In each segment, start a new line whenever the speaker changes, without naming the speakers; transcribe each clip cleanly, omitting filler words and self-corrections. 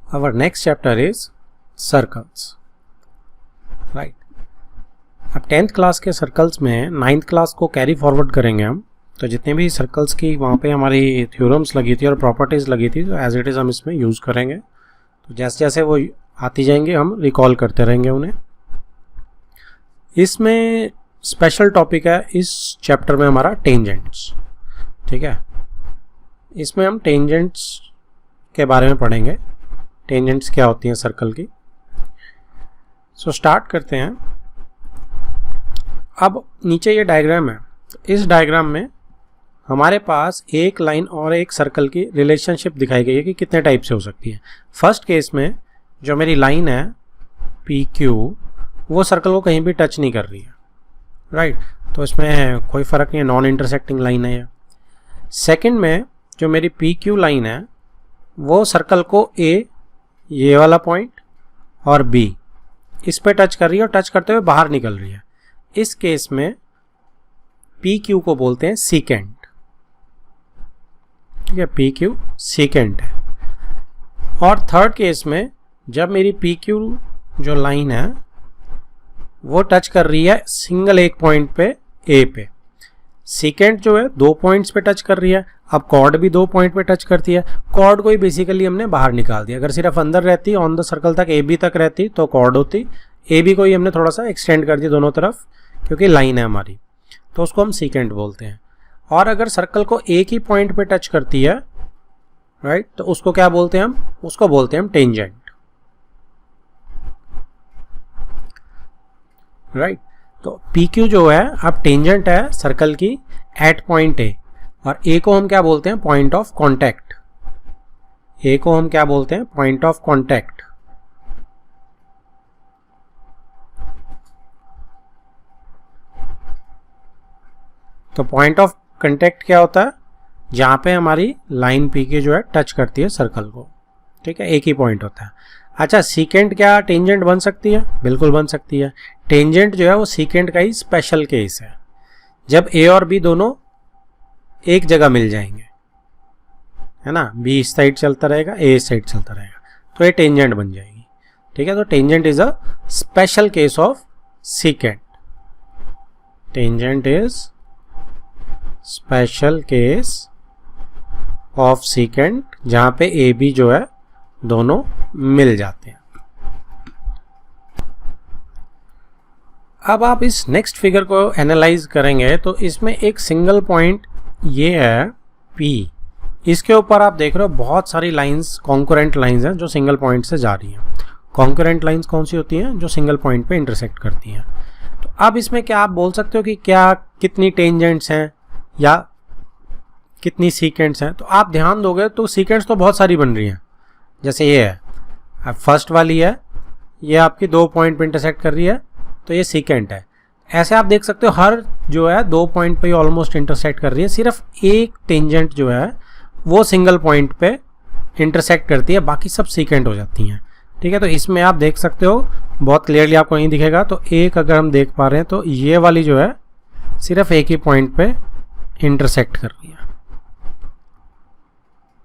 Our next chapter is circles, right? अब 10th class के circles में 9th क्लास को कैरी फॉरवर्ड करेंगे हम। तो जितने भी सर्कल्स की वहाँ पे हमारी थ्योरम्स लगी थी और प्रॉपर्टीज़ लगी थी, तो एज इट इज़ हम इसमें यूज़ करेंगे। तो जैसे जैसे वो आती जाएंगे हम रिकॉल करते रहेंगे उन्हें। इसमें स्पेशल टॉपिक है इस चैप्टर में हमारा टेंजेंट्स, ठीक है। इसमें हम टेंजेंट्स के बारे में पढ़ेंगे, टेंजेंट्स क्या होती हैं सर्कल की। सो स्टार्ट करते हैं। अब नीचे ये डायग्राम है, इस डायग्राम में हमारे पास एक लाइन और एक सर्कल की रिलेशनशिप दिखाई गई है कि कितने टाइप से हो सकती है। फर्स्ट केस में जो मेरी लाइन है पी क्यू, वो सर्कल को कहीं भी टच नहीं कर रही है, राइट। तो इसमें कोई फ़र्क नहीं है, नॉन इंटरसेक्टिंग लाइन है ये। सेकंड में जो मेरी पी क्यू लाइन है वो सर्कल को ए, ये वाला पॉइंट, और बी इस पे टच कर रही है और टच करते हुए बाहर निकल रही है। इस केस में पी क्यू को बोलते हैं सीकेंट, ठीक है। पी क्यू सीकेंट है। और थर्ड केस में जब मेरी पी क्यू जो लाइन है वो टच कर रही है सिंगल एक पॉइंट पे ए पे, सीकेंट जो है 2 पॉइंट्स पे टच कर रही है। अब कॉर्ड भी 2 पॉइंट पे टच करती है। कॉर्ड को ही बेसिकली हमने बाहर निकाल दिया। अगर सिर्फ अंदर रहती, ऑन द सर्कल तक ए बी तक रहती तो कॉर्ड होती। ए बी को ही हमने थोड़ा सा एक्सटेंड कर दिया दोनों तरफ क्योंकि लाइन है हमारी, तो उसको हम सीकेंट बोलते हैं। और अगर सर्कल को एक ही पॉइंट पे टच करती है, राइट, तो उसको क्या बोलते हैं हम? उसको बोलते हैं हम टेंजेंट, राइट। तो पी क्यू जो है अब टेंजेंट है सर्कल की एट पॉइंट ए, और ए को हम क्या बोलते हैं? Point of contact. ए को हम क्या बोलते हैं? Point of contact. तो पॉइंट ऑफ कॉन्टैक्ट क्या होता है? जहां पे हमारी लाइन पी के जो है टच करती है सर्कल को, ठीक है, एक ही पॉइंट होता है। अच्छा, सीकेंट क्या टेंजेंट बन सकती है? बिल्कुल बन सकती है। टेंजेंट जो है वो सीकेंट का ही स्पेशल केस है, जब ए और बी दोनों एक जगह मिल जाएंगे, है ना। बी इस साइड चलता रहेगा, ए इस साइड चलता रहेगा, तो ये टेंजेंट बन जाएगी, ठीक है। तो tangent is a special case of secant. Tangent is special case of secant, जहां पे ए बी जो है दोनों मिल जाते हैं। अब आप इस नेक्स्ट फिगर को एनालाइज करेंगे तो इसमें एक सिंगल पॉइंट ये है P, इसके ऊपर आप देख रहे हो बहुत सारी लाइंस, कॉन्करेंट लाइंस हैं जो सिंगल पॉइंट से जा रही हैं। कॉन्करेंट लाइंस कौन सी होती हैं? जो सिंगल पॉइंट पे इंटरसेक्ट करती हैं। तो अब इसमें क्या आप बोल सकते हो कि क्या कितनी टेंजेंट्स हैं या कितनी सीकेंट्स हैं? तो आप ध्यान दोगे तो सीकेंट्स तो बहुत सारी बन रही हैं। जैसे ये है, अब फर्स्ट वाली है, ये आपकी 2 पॉइंट पे इंटरसेक्ट कर रही है, तो ये सीकेंट है। ऐसे आप देख सकते हो हर जो है 2 पॉइंट पे ऑलमोस्ट इंटरसेक्ट कर रही है। सिर्फ एक टेंजेंट जो है वो सिंगल पॉइंट पे इंटरसेक्ट करती है, बाकी सब सीकेंट हो जाती हैं, ठीक है। तो इसमें आप देख सकते हो बहुत क्लियरली, आपको नहीं दिखेगा तो एक अगर हम देख पा रहे हैं तो ये वाली जो है सिर्फ एक ही पॉइंट पे इंटरसेक्ट कर रही है,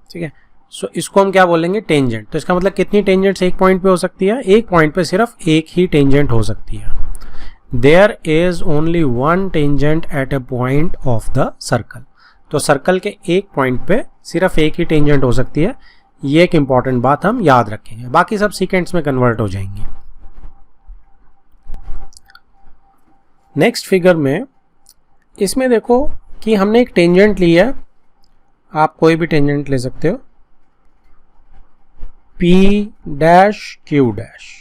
ठीक है। सो इसको हम क्या बोलेंगे? टेंजेंट। तो इसका मतलब कितनी टेंजेंट्स एक पॉइंट पे हो सकती है? एक पॉइंट पे सिर्फ एक ही टेंजेंट हो सकती है। There is only one tangent at a point of the circle. तो सर्कल के एक पॉइंट पे सिर्फ एक ही टेंजेंट हो सकती है। ये एक इंपॉर्टेंट बात हम याद रखेंगे, बाकी सब सीकेंट्स में कन्वर्ट हो जाएंगी। नेक्स्ट फिगर में इसमें देखो कि हमने एक टेंजेंट ली है, आप कोई भी टेंजेंट ले सकते हो, P डैश Q डैश।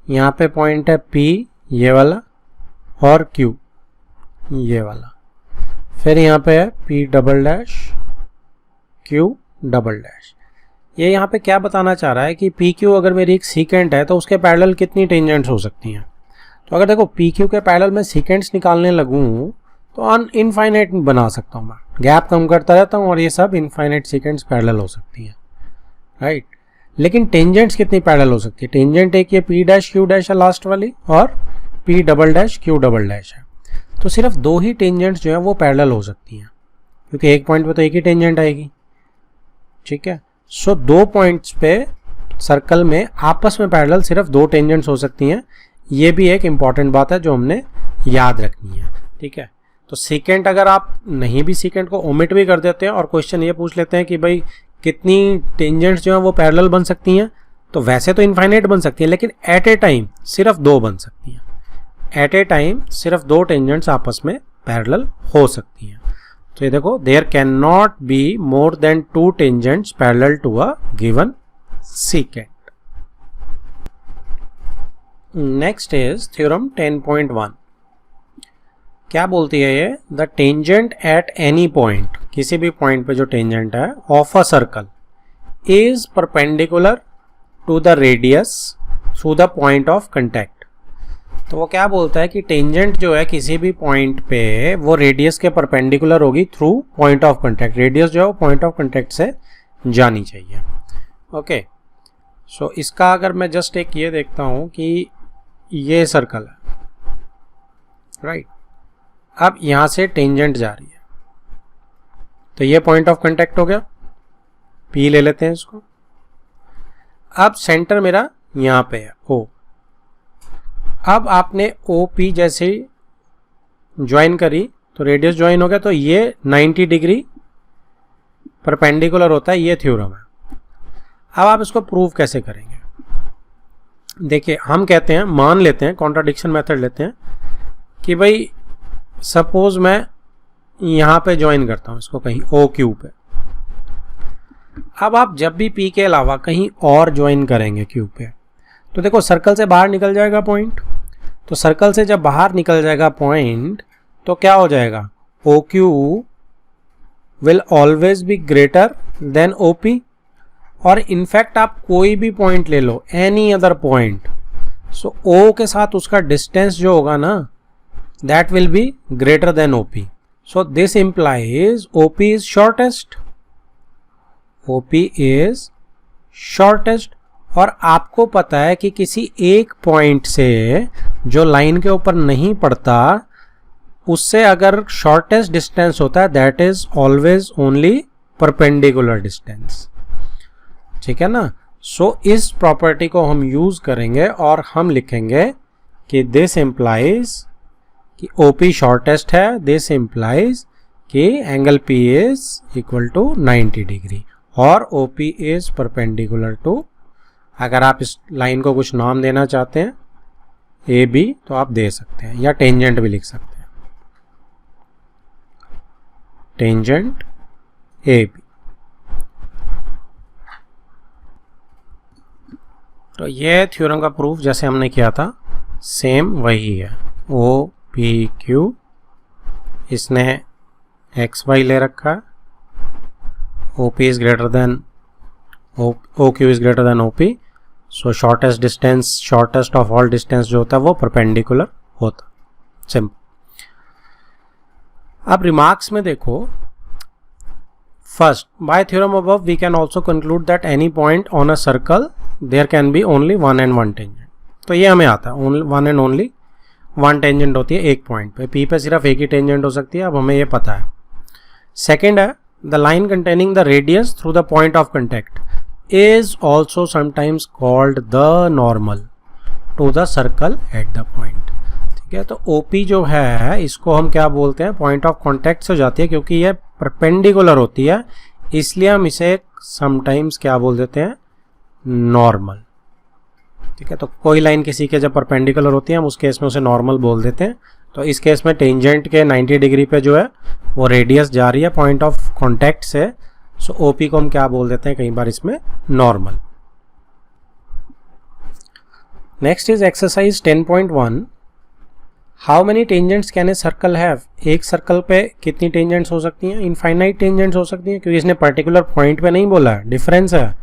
यहाँ पे पॉइंट है P ये वाला और Q ये वाला, फिर यहाँ पे है P double dash Q double dash. ये यहाँ पे क्या बताना चाह रहा है कि PQ अगर मेरी एक सीकेंट है तो उसके पैरेलल कितनी टेंजेंट्स हो सकती हैं। तो अगर देखो PQ के पैरेलल में सीकेंट्स निकालने लगूँ तो इनफाइनाइट बना सकता हूँ मैं, गैप कम करता रहता हूँ और ये सब इनफाइनाइट सीकेंट्स पैरेलल हो सकती हैं, राइट। लेकिन टेंजेंट्स कितनी पैरेलल हो सकती है? टेंजेंट एक ये P डैश Q डैश है लास्ट वाली, और P double dash Q double dash है। तो सिर्फ 2 ही टेंजेंट्स जो है वो पैरेलल हो सकती हैं, क्योंकि एक पॉइंट पे तो एक ही टेंजेंट आएगी, ठीक है। सो 2 पॉइंट्स पे सर्कल में आपस में पैरेलल सिर्फ 2 टेंजेंट्स हो सकती हैं। ये भी एक इंपॉर्टेंट बात है जो हमने याद रखनी है, ठीक है। तो सेकेंड अगर आप नहीं भी सेकेंड को ओमिट भी कर देते हैं और क्वेश्चन ये पूछ लेते हैं कि भाई कितनी टेंजेंट्स जो हैं वो पैरेलल बन सकती हैं, तो वैसे तो इनफाइनाइट बन सकती है, लेकिन एट ए टाइम सिर्फ 2 बन सकती हैं। एट ए टाइम सिर्फ 2 टेंजेंट्स आपस में पैरेलल हो सकती हैं। तो ये देखो, there can not be more than 2 tangents parallel to a given secant. Next is theorem 10.1। क्या बोलती है ये? The tangent at any point, किसी भी पॉइंट पे जो टेंजेंट है of a circle is perpendicular to the radius through the point of contact. तो वो क्या बोलता है कि टेंजेंट जो है किसी भी पॉइंट पे वो रेडियस के परपेंडिकुलर होगी through point of contact. Radius जो है वो पॉइंट ऑफ कंटेक्ट से जानी चाहिए। ओके, सो इसका अगर मैं जस्ट एक ये देखता हूं कि ये सर्कल है, राइट। अब यहां से टेंजेंट जा रही है, तो ये पॉइंट ऑफ कांटेक्ट हो गया, पी ले लेते हैं इसको। अब सेंटर मेरा यहां पे है ओ। अब आपने ओ पी जैसे ज्वाइन करी तो रेडियस ज्वाइन हो गया, तो ये 90 डिग्री परपेंडिकुलर होता है। ये थ्योरम है। अब आप इसको प्रूव कैसे करेंगे? देखिए, हम कहते हैं, मान लेते हैं, कॉन्ट्राडिक्शन मेथड लेते हैं कि भाई सपोज मैं यहां पे ज्वाइन करता हूं इसको कहीं ओ क्यू पे। अब आप जब भी पी के अलावा कहीं और ज्वाइन करेंगे क्यू पे, तो देखो सर्कल से बाहर निकल जाएगा पॉइंट। तो सर्कल से जब बाहर निकल जाएगा पॉइंट तो क्या हो जाएगा? O Q will always be greater than O P. और इनफैक्ट आप कोई भी पॉइंट ले लो, any other point, so O के साथ उसका डिस्टेंस जो होगा ना, that will be greater than OP. So this implies OP is shortest. OP is shortest. और आपको पता है कि किसी एक पॉइंट से जो लाइन के ऊपर नहीं पड़ता, उससे अगर शॉर्टेस्ट डिस्टेंस होता है, that is always only perpendicular distance, ठीक है ना। सो इस प्रॉपर्टी को हम यूज करेंगे और हम लिखेंगे कि दिस इंप्लाइज कि OP शॉर्टेस्ट है। दिस इंप्लाइज कि angle P is equal to 90 degree और OP इज परपेंडिकुलर टू, अगर आप इस लाइन को कुछ नाम देना चाहते हैं AB तो आप दे सकते हैं, या टेंजेंट भी लिख सकते हैं, टेंजेंट AB। तो ये थ्योरम का प्रूफ जैसे हमने किया था सेम वही है। OPQ, इसने XY ले रखा है, OP is greater than OQ is greater than OP। So shortest distance, shortest of all distance जो होता है वो परपेंडिकुलर होता, सिंपल। अब रिमार्क्स में देखो, first, by theorem above we can also conclude that any point on a circle there can be only one and one tangent. तो ये हमें आता है, one and only one tangent होती है एक पॉइंट पे। पी पे सिर्फ एक ही टेंजेंट हो सकती है, अब हमें ये पता है। सेकेंड है, the line containing the radius through the point of contact is also sometimes called the normal to the circle at the point, ठीक है। तो OP जो है इसको हम क्या बोलते हैं? पॉइंट ऑफ कॉन्टेक्ट से हो जाती है, क्योंकि ये परपेंडिकुलर होती है, इसलिए हम इसे समटाइम्स क्या बोल देते हैं? नॉर्मल, ठीक है। तो कोई लाइन किसी के जब परपेंडिकुलर होती है हम उस केस में उसे नॉर्मल बोल देते हैं। तो इस केस में टेंजेंट के 90 डिग्री पे जो है वो रेडियस जा रही है पॉइंट ऑफ कॉन्टेक्ट से, सो OP को हम क्या बोल देते हैं कई बार इसमें? Normal. Next is exercise 10.1। How many tangents can a circle have? एक सर्कल पे कितनी टेंजेंट्स हो सकती हैं? इनफाइनाइट टेंजेंट्स हो सकती हैं, क्योंकि इसने पर्टिकुलर पॉइंट पे नहीं बोला है, डिफरेंस है,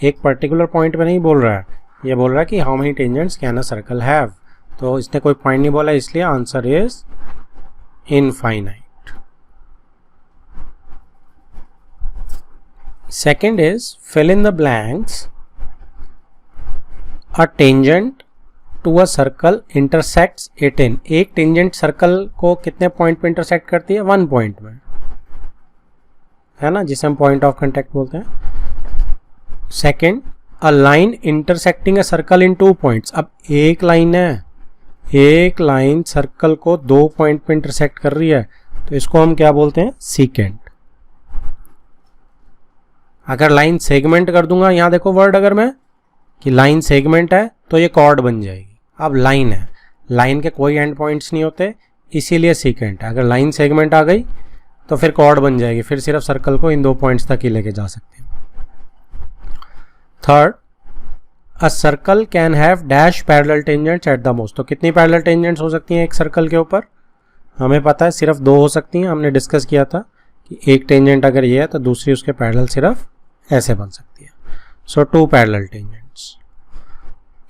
एक पर्टिकुलर पॉइंट पे नहीं बोल रहा है, ये बोल रहा है कि how many tangents can a circle have. तो इसने कोई पॉइंट नहीं बोला, इसलिए answer is infinite. Second is fill in the blanks. A tangent to a circle intersects it in. एक टेंजेंट सर्कल को कितने पॉइंट पे इंटरसेक्ट करती है? 1 पॉइंट में, है ना, जिसे हम पॉइंट ऑफ कांटेक्ट बोलते हैं। Second, a line intersecting a circle in 2 points. अब एक लाइन है, एक लाइन सर्कल को 2 पॉइंट पे इंटरसेक्ट कर रही है, तो इसको हम क्या बोलते हैं? सीकेंट। अगर लाइन सेगमेंट कर दूंगा, यहां देखो वर्ड अगर मैं कि लाइन सेगमेंट है तो ये कॉर्ड बन जाएगी। अब लाइन है, लाइन के कोई एंड पॉइंट्स नहीं होते, इसीलिए सीकेंट है। अगर लाइन सेगमेंट आ गई तो फिर कॉर्ड बन जाएगी, फिर सिर्फ सर्कल को इन 2 पॉइंट्स तक ही लेके जा सकते हैं। Third, a circle can have dash parallel tangents at the most. तो कितनी पैरेलल टेंजेंट्स हो सकती हैं एक सर्कल के ऊपर? हमें पता है सिर्फ 2 हो सकती हैं। हमने डिस्कस किया था कि एक टेंजेंट अगर ये है तो दूसरी उसके पैरेलल सिर्फ ऐसे बन सकती है। So 2 parallel tangents.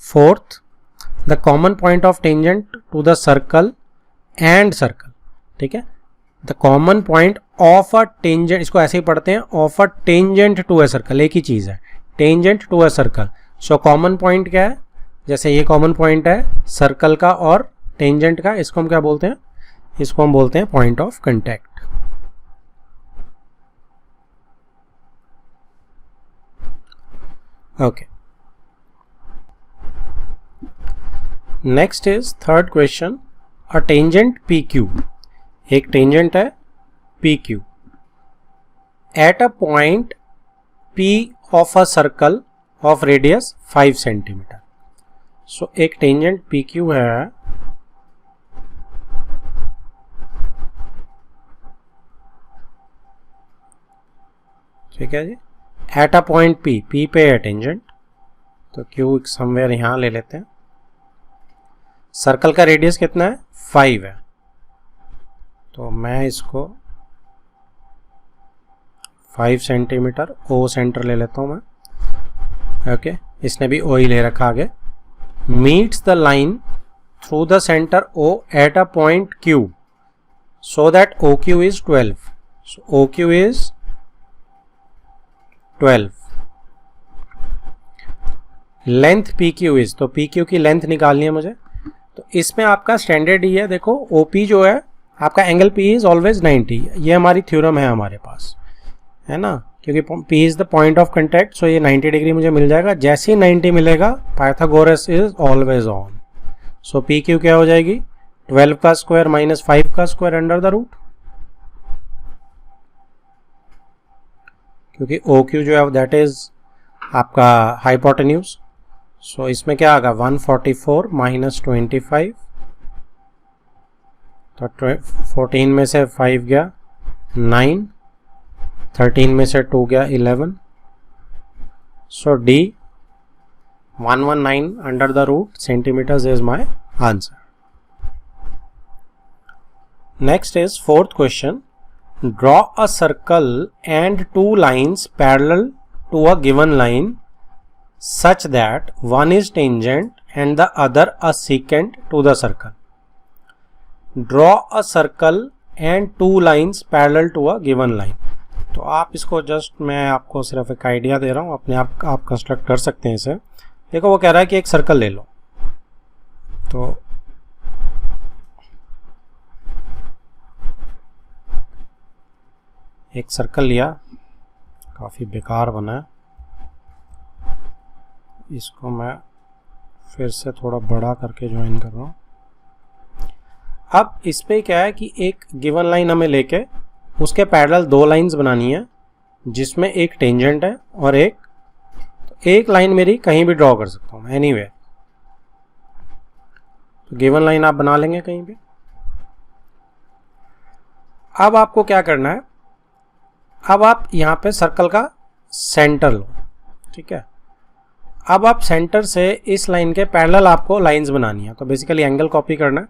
Fourth, the common point of tangent to the circle and circle. ठीक है, the common point of a tangent, इसको ऐसे ही पढ़ते हैं, of a tangent to a circle, एक ही चीज है, tangent to a circle. So common point क्या है? जैसे ये कॉमन पॉइंट है सर्कल का और टेंजेंट का, इसको हम क्या बोलते हैं? इसको हम बोलते हैं point of contact. Okay, next is third question, a tangent P Q. एक टेंजेंट है P Q at a point P of a circle of radius 5 centimetre. So एक टेंजेंट पी क्यू है, ठीक है जी, at a point P, P पे है tangent, तो क्यू समवेयर यहां ले लेते हैं। सर्कल का रेडियस कितना है? 5 है, तो मैं इसको 5 सेंटीमीटर ओ सेंटर ले लेता हूं मैं। ओके, इसने भी ओ ही ले रखा आगे। Meets the line through the centre O at a point Q so that O Q is 12। So O Q is 12। Length P Q is, तो पी क्यू की लेंथ निकालनी है मुझे। तो इसमें आपका स्टैंडर्ड ही है, देखो ओपी जो है आपका एंगल पी इज ऑलवेज 90। ये हमारी थ्योरम है हमारे पास, है ना, क्योंकि P is the point of contact. So ये 90 डिग्री मुझे मिल जाएगा। जैसे ही 90 मिलेगा, Pythagoras is always on. So P Q क्या हो जाएगी? 12 का स्क्वायर माइनस 5 का स्क्वायर अंडर द रूट, क्योंकि ओ क्यू जो है दैट इज आपका हाइपोटेन्यूज। सो इसमें क्या आएगा? 144 माइनस 25, तो 14 में से 5 गया 9, 13 में से 2 गया 11। So D 119 under the root centimetres is my answer. Next is fourth question, draw a circle and 2 lines parallel to a given line such that one is tangent and the other a secant to the circle. Draw a circle and 2 lines parallel to a given line. तो आप इसको just मैं आपको सिर्फ एक idea दे रहा हूँ, अपने आप कंस्ट्रक्ट कर सकते हैं इसे। देखो वो कह रहा है कि एक सर्कल ले लो, तो एक सर्कल लिया, काफ़ी बेकार बना है, इसको मैं फिर से थोड़ा बड़ा करके ज्वाइन कर रहा हूँ। अब इस पे क्या है कि एक गिवन लाइन हमें लेके उसके पैरेलल 2 लाइंस बनानी है, जिसमें एक टेंजेंट है और एक लाइन मेरी कहीं भी ड्रॉ कर सकता हूँ एनीवेयर। तो गिवन लाइन आप बना लेंगे कहीं भी। अब आपको क्या करना है, अब आप यहाँ पे सर्कल का सेंटर लो, ठीक है। अब आप सेंटर से इस लाइन के पैरेलल आपको लाइंस बनानी है, तो बेसिकली एंगल कॉपी करना है।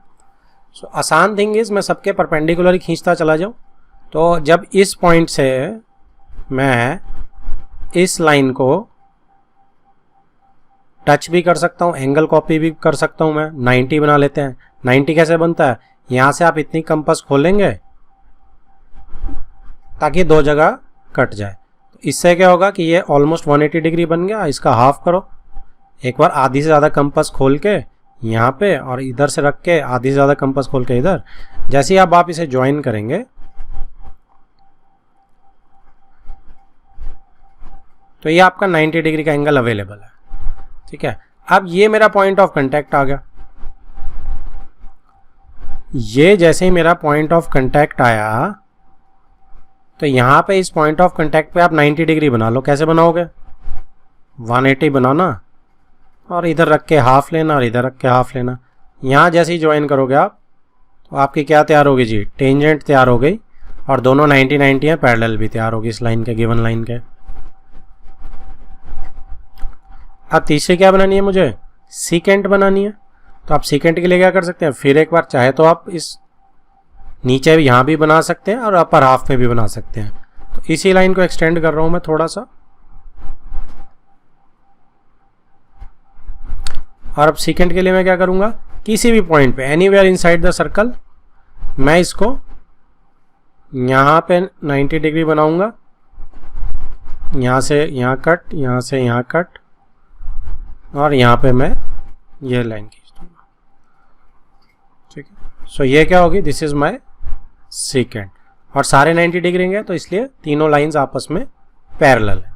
सो आसान थिंग इज मैं सबके परपेंडिकुलर ही खींचता चला जाऊँ। तो जब इस पॉइंट से मैं इस लाइन को टच भी कर सकता हूँ, एंगल कॉपी भी कर सकता हूँ मैं। 90 बना लेते हैं। 90 कैसे बनता है? यहाँ से आप इतनी कंपास खोलेंगे ताकि 2 जगह कट जाए। तो इससे क्या होगा कि ये ऑलमोस्ट 180 डिग्री बन गया। इसका हाफ करो, एक बार आधी से ज़्यादा कंपास खोल के यहाँ पे और इधर से रख के आधी से ज़्यादा कंपास खोल के इधर। जैसे ही आप इसे ज्वाइन करेंगे तो ये आपका 90 डिग्री का एंगल अवेलेबल है, ठीक है। अब ये मेरा पॉइंट ऑफ कांटेक्ट आ गया। ये जैसे ही मेरा पॉइंट ऑफ कांटेक्ट आया तो यहाँ पे इस पॉइंट ऑफ कांटेक्ट पे आप 90 डिग्री बना लो। कैसे बनाओगे? 180 बनाना और इधर रख के हाफ लेना और इधर रख के हाफ लेना। यहाँ जैसे ही ज्वाइन करोगे आप तो आपकी क्या तैयार होगी जी? टेंजेंट तैयार हो गई और दोनों 90-90 हैं, पैरेलल भी तैयार होगी इस लाइन के, गिवन लाइन के। अब तीसरी क्या बनानी है मुझे? सीकेंट बनानी है। तो आप सीकेंट के लिए क्या कर सकते हैं? फिर एक बार चाहे तो आप इस नीचे यहाँ भी बना सकते हैं और अपर हाफ में भी बना सकते हैं। तो इसी लाइन को एक्सटेंड कर रहा हूं मैं थोड़ा सा। और अब सीकेंट के लिए मैं क्या करूंगा? किसी भी पॉइंट पे एनीवेयर इनसाइड द सर्कल मैं इसको यहाँ पे 90 डिग्री बनाऊंगा। यहाँ से यहाँ कट, यहाँ से यहाँ कट और यहाँ पे मैं ये लाइन खींच दूंगा, ठीक है। सो ये क्या होगी? This is my secant. और सारे 90 डिग्री हैं तो इसलिए तीनों लाइंस आपस में पैरेलल है।